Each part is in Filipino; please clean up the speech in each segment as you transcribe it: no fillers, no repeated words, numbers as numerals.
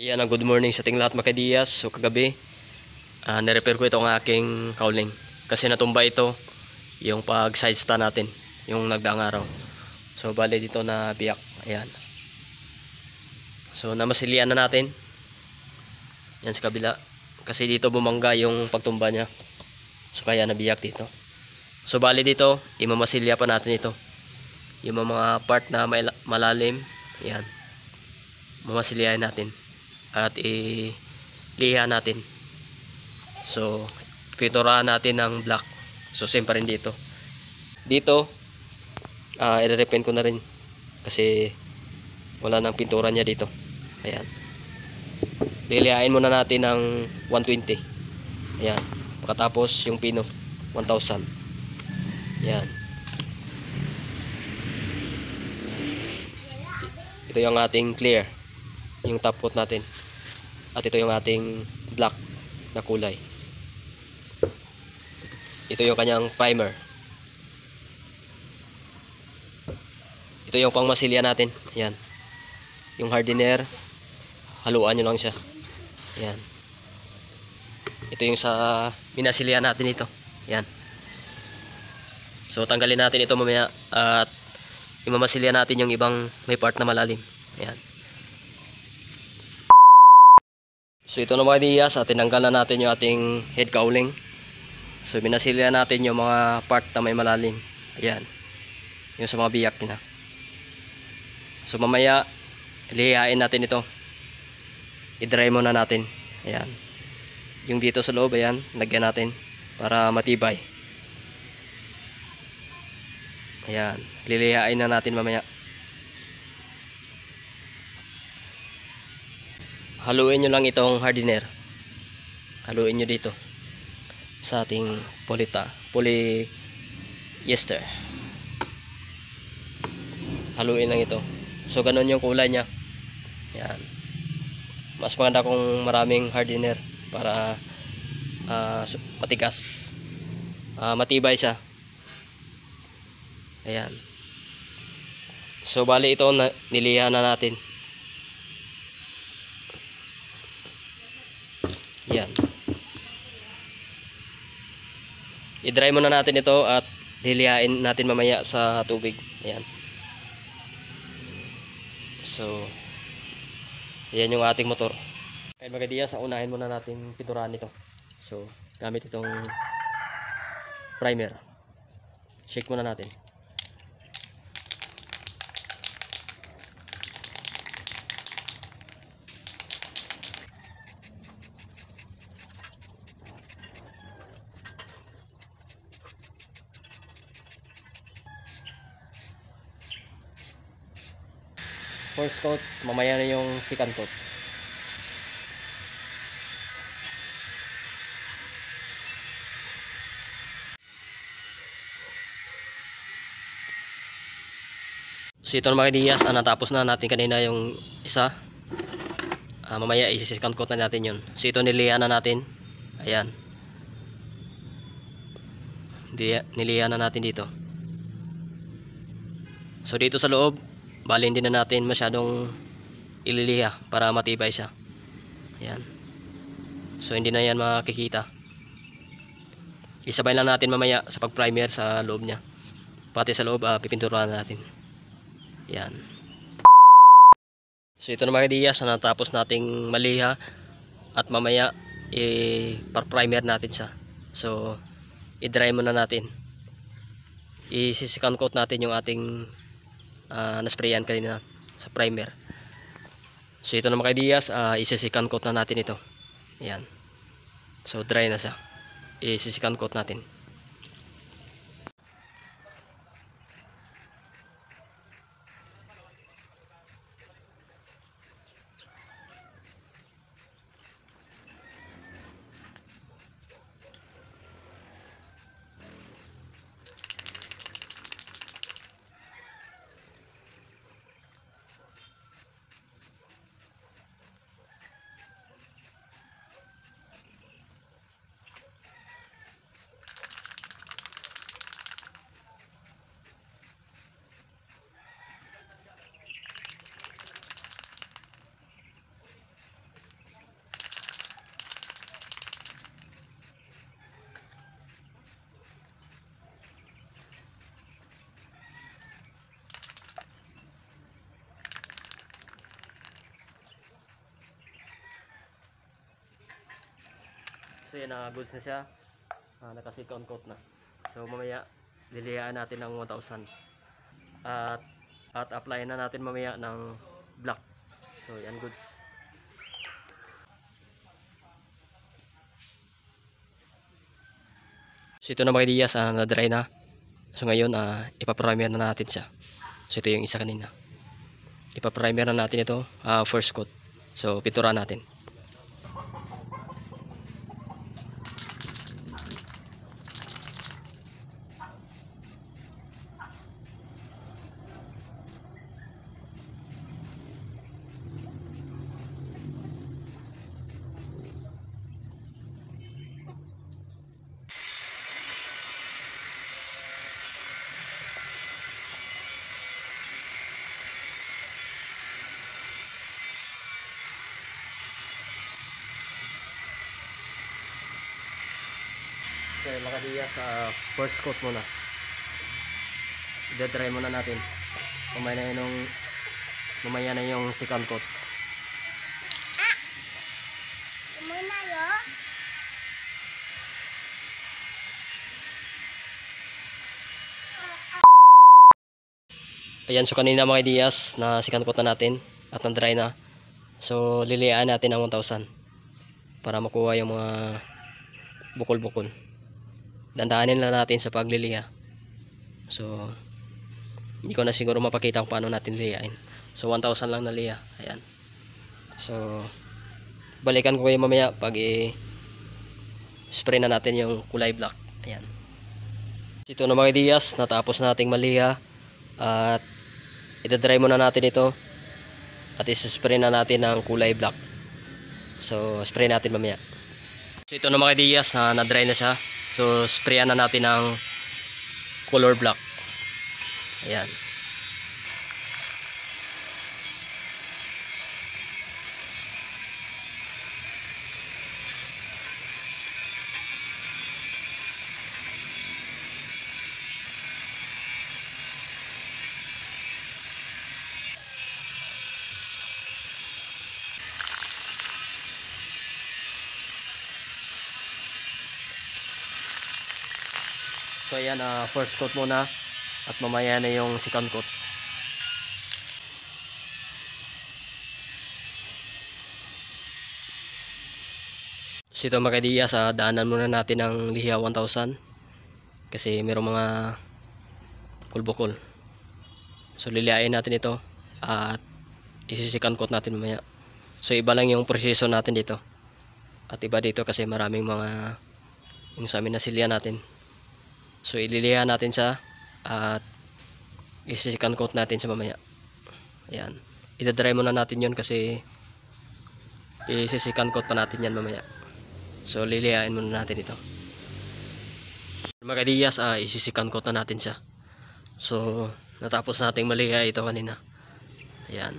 Iyan ang good morning sa ating lahat mga kadiyas. So kagabi, nirepair ko itong aking cowling. Kasi natumba ito yung pag side stand natin, yung nagdaang araw. So bali dito na biyak. Ayan. So namasilian na natin. Yan sa kabila. Kasi dito bumangga yung pagtumba niya. So kaya nabiyak dito. So bali dito, imamasilya pa natin ito. Yung mga part na malalim. Ayan. Mamasilyahin natin. At iliha natin. So pinturahan natin ng black. So same pa rin dito. Dito i-repaint ko na rin kasi wala nang pintura niya dito. Ayan. Lilihain muna natin ng 120. Ayan. Pagkatapos yung pino 1000. Ayan. Ito yung ating clear, yung top coat natin. At ito yung ating black na kulay. Ito yung kanyang primer. Ito yung pangmasilya natin. Yan. Yung hardener, haluan nyo lang siya. Yan. Ito yung sa minasilya natin ito. Yan. So tanggalin natin ito mamaya at imamasilya natin yung ibang may part na malalim. Yan. So ito na mga diyas, at tinanggal na natin yung ating head cowling. So minasilya natin yung mga part na may malalim. Ayan. Yung sa mga biyak na. So mamaya lihain natin ito. I-dry muna natin. Ayan. Yung dito sa loob, ayan, lagyan natin para matibay. Ayan. Lilihain na natin mamaya. Haluin nyo lang itong hardener. Haluin nyo dito sa ating polyester. Haluin lang ito. So ganun yung kulay niya. Yan. Mas maganda kung maraming hardener para matigas. Matibay siya. Ayan. So bali ito nilihan na natin. Yan. I-dry muna natin ito at lilihain natin mamaya sa tubig. Ayan. So ayan yung ating motor. Kaya mga diyas, unahin muna natin pinturahan ito. So gamit itong primer. Shake muna natin. First coat, mamaya na yung second coat. So ito na mga diyas, natapos na natin kanina yung isa. Mamaya isi-second coat na natin yun. So ito nilihan na natin. Ayan. Nilihan na natin dito. So dito sa loob, bali hindi na natin masyadong ililiha para matibay siya. Ayan. So hindi na yan makikita. Isabay lang natin mamaya sa pag-primer sa loob niya. Pati sa loob, pipinturahan natin. Ayan. So ito na mga diyas, natapos nating maliha. At mamaya par-primer natin siya. So i-dry muna natin. I-second coat natin yung ating nasprayan kanina sa primer. So ito na mga diyas, isi-second coat na natin ito. Ayan. So dry na siya. Isi-second coat natin. yan, goods na siya. Naka-second coat na. So mamaya liliyaan natin ng 1,000. At apply na natin mamaya ng black. So yan, goods. So ito na mga ideyas, na-dry na. So ngayon, ipaprimer na natin siya. So ito yung isa kanina. Ipaprimer na natin ito, first coat. So pintura natin. Okay, mga kadiyas, first coat muna. I-dry muna natin. Mamaya na yung second coat. Muna yo. Ayan, so kanina mga ideyas, na second coat na natin at na-dry na. So liliyaan natin ng 1,000 para makuha yung mga bukol-bukol. Dandahanin lang natin sa pagliliha. So hindi ko na siguro mapakita kung paano natin liyain. So 1,000 lang na liya. Ayan. So balikan ko kayo mamaya pag spray na natin yung kulay black. Ayan. Ito na mga ideyas, natapos nating maliha at i-dry muna natin ito at i-spray na natin ng kulay black. So spray natin mamaya. So ito na mga ideyas, na-dry na siya. So sprayan na natin ng color black. Ayan. So ayan, first coat muna at mamaya na yung second coat. So ito mga kadiyas, daanan muna natin ng liha 1,000 kasi mayroong mga kulbukol. So lilihain natin ito at isi-second coat natin mamaya. So iba lang yung proseso natin dito at iba dito kasi maraming mga yung sa amin na silya natin. So ililiha natin siya at isi-second coat natin sa mamaya. Ayan. Ida-dry muna natin yun kasi isi-second coat pa natin yan mamaya. So lilihain muna natin ito. Mga kadiyas, isi-second coat na natin siya. So natapos nating maliha ito kanina. Ayan.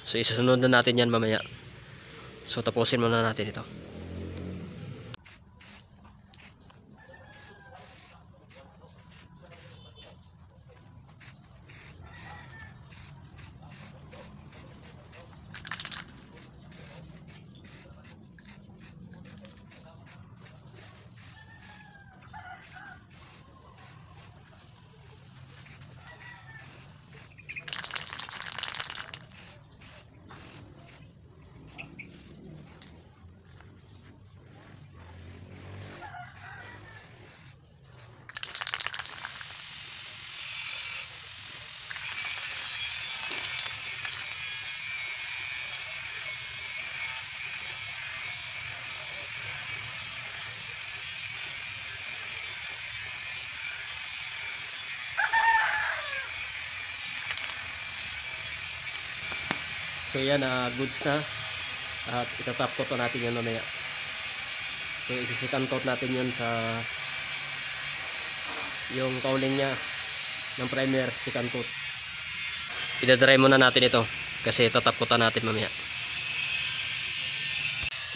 So isusunod na natin yan mamaya. So tapusin muna natin ito. So yan, goods na at itatap coat natin yan mamaya. So isi-second coat natin yun sa yung cowling niya ng primer, second coat. Ida-dry muna natin ito kasi tatap coat natin mamaya.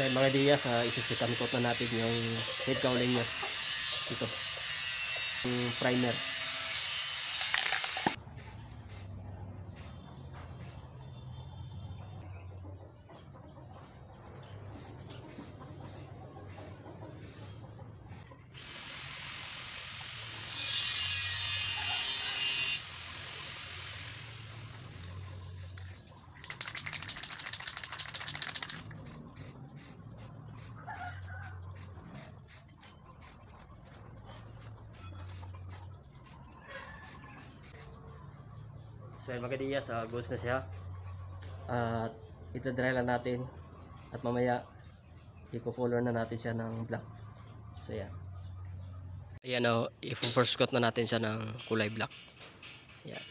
So mga diyas, isi-second coat na natin yung head cowling niya ito, yung primer. So yun mga kadiyas, goods na siya. At ito-dry lang natin. At mamaya i-color na natin siya ng black. So yan. Ayan o, i-first coat na natin siya ng kulay black. Yan.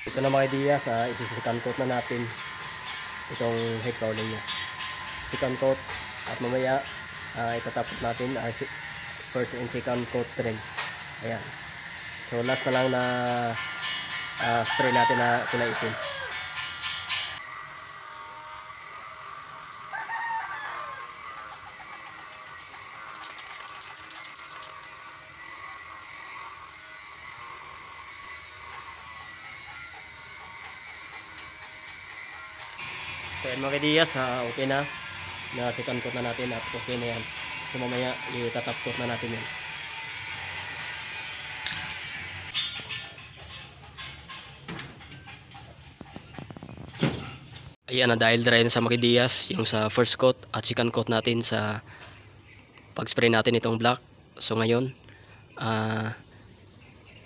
Ito na mga ideas, isi-second coat na natin itong head cowling niya. Second coat at mamaya itatapos natin first and second coat rin. Ayan. So last na lang na spray natin na kulay itim. So yan mga kadiyas, okay na second coat na natin at okay na yan. So mamaya itatap coat na natin yan. Ayan na, dahil dry na sa mga kadiyas yung sa first coat at second coat natin sa pag spray natin itong black. So ngayon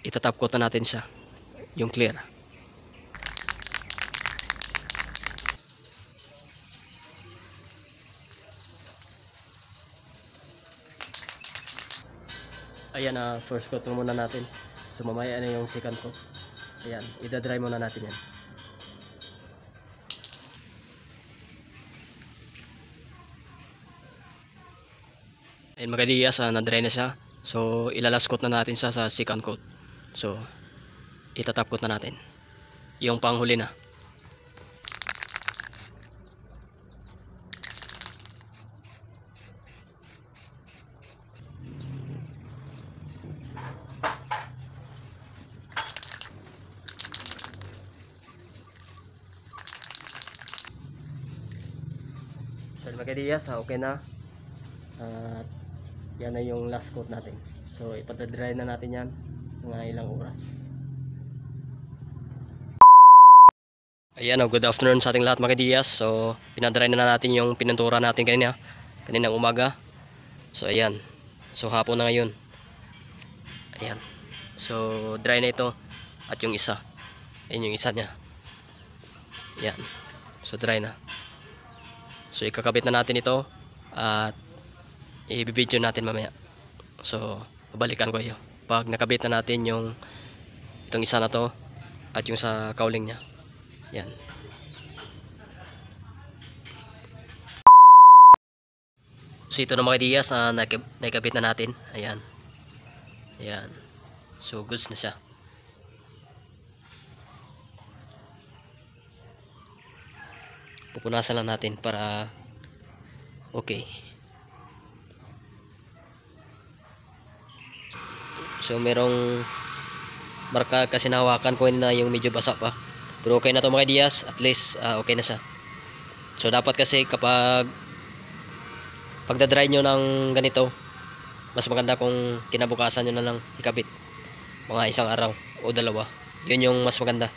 itatap coat na natin siya, yung clear. Ayan na, first coat muna natin. So mamaya na yung second coat. Ayan, ida-dry muna natin yan. Ayan mga kadiyas, na-dry na siya. So ilalas coat na natin siya sa second coat. So itatap coat na natin yung panghuli na. So mga kadiyas, okay na. At yan na yung last coat natin. So ipa-dry na natin yan mga ilang oras. Ayan, good afternoon sa ating lahat mga kadiyas. So pinadry na natin yung pinuntura natin kaninang umaga. So ayan, so hapon na ngayon. Ayan, so dry na ito. At yung isa, ayan yung isa nya. Ayan, so dry na. So ikakabit na natin ito at i-video natin mamaya. So babalikan ko kayo pag nakabit na natin yung itong isa na to at yung sa cowling nya. Yan. So ito na mga ideyas, nakikabit na natin. Ayan. Ayan. So goods na siya. Pupunasan lang natin para okay. So merong marka kasi nahawakan ko na yung medyo basa pa. Pero okay na to mga ideyas, at least okay na siya. So dapat kasi kapag pagdadry nyo ng ganito, mas maganda kung kinabukasan nyo na lang ikabit. Mga isang araw o dalawa. Yun yung mas maganda.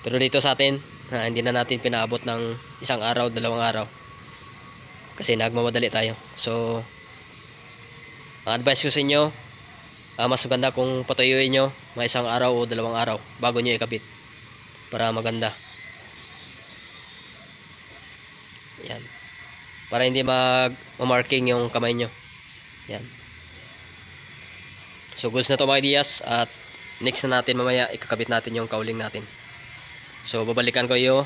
Pero dito sa atin, hindi na natin pinaabot ng isang araw, dalawang araw. Kasi nagmamadali tayo. So ang advice ko sa inyo, mas maganda kung patuyuin nyo mga isang araw o dalawang araw bago nyo ikabit para maganda. Yan, para hindi mag-marking yung kamay nyo. Yan. So goods na to mga ideyas. At next na natin mamaya ikakabit natin yung cowling natin. So babalikan ko iyo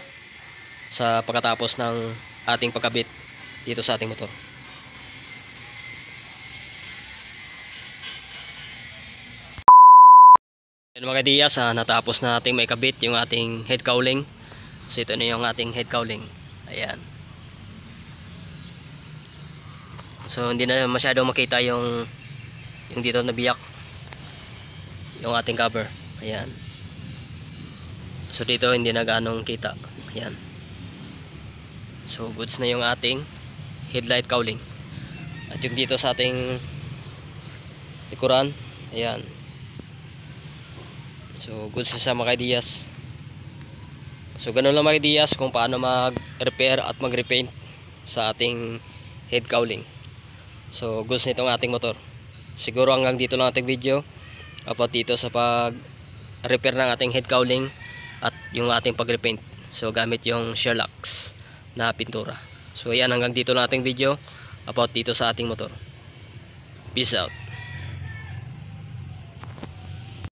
sa pagkatapos ng ating pagkabit dito sa ating motor. Yan mga ideyas, natapos na nating maikabit yung ating head cowling. So ito na yung ating head cowling. Ayan. So hindi na masyadong makita yung dito na biyak yung ating cover. Ayan. So dito hindi na ganong kita. Ayan. So goods na yung ating headlight cowling. At yung dito sa ating likuran, ayan. So goods na siya mga ideyas. So ganun lang mga ideas kung paano mag-repair at mag-repaint sa ating head cowling. So goods nitong ating motor. Siguro hanggang dito lang ating video about dito sa pag-repair ng ating head cowling at yung ating pag-repaint. So gamit yung Sherlock's na pintura. So ayan, hanggang dito lang ating video about dito sa ating motor. Peace out.